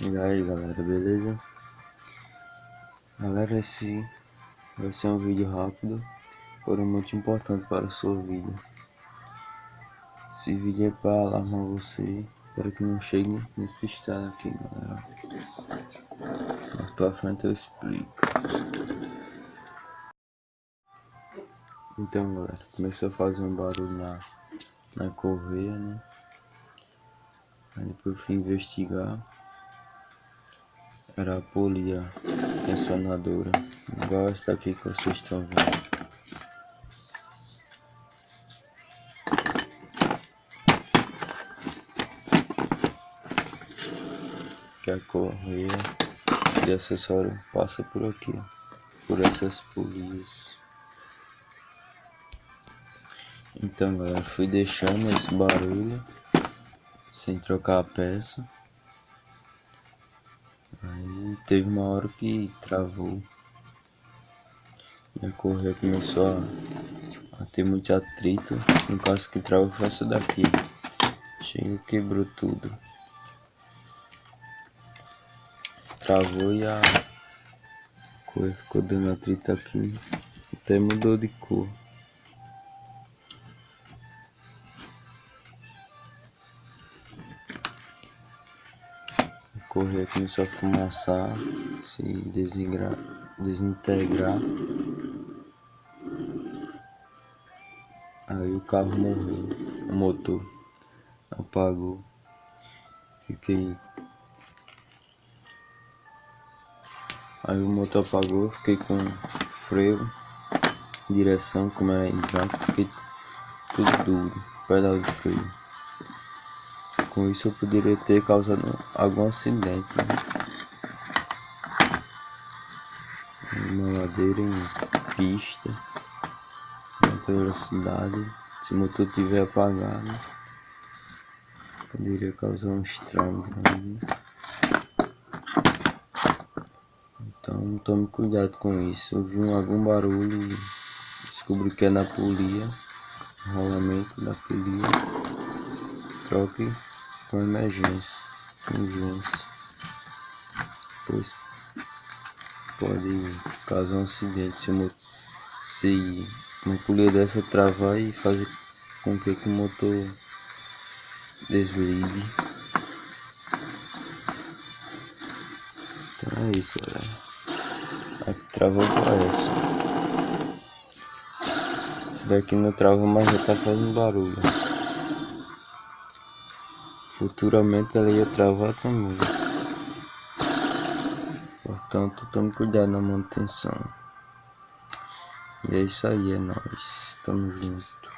E aí galera, beleza? Galera, esse vai ser um vídeo rápido, porém muito importante para a sua vida. Esse vídeo é para alarmar você, para que não chegue nesse estado aqui, galera. Mais pra frente eu explico. Então galera, começou a fazer um barulho na correia, né? Aí depois fui investigar. Era a polia tensionadora, igual essa aqui que vocês estão vendo. Que a correia de acessório passa por aqui, por essas polias. Então galera, fui deixando esse barulho sem trocar a peça. Aí teve uma hora que travou e a correia começou a ter muito atrito. No caso que travou foi essa daqui, chega, quebrou tudo, travou e a correia ficou dando atrito aqui, até mudou de cor. A correia começou a fumaçar, se desintegrar. Aí o carro morreu, o motor apagou. Aí o motor apagou, fiquei com freio, direção, como era hidráulico, fiquei tudo duro, pedal de freio. Com isso eu poderia ter causado algum acidente, né? Uma ladeira em pista, alta velocidade, se o motor tiver apagado, poderia causar um estrago grande. Então tome cuidado com isso. Ouvi algum barulho e descobri que é na polia, rolamento da polia, troque com emergência, urgência, pois pode causar um acidente se uma polia dessa travar e fazer com que o motor desligue. Então é isso, galera. Aqui travou por essa. Esse daqui não trava, mas já tá fazendo barulho. Futuramente ela ia travar também. Portanto, tome cuidado na manutenção. E é isso aí, é nóis. Tamo junto.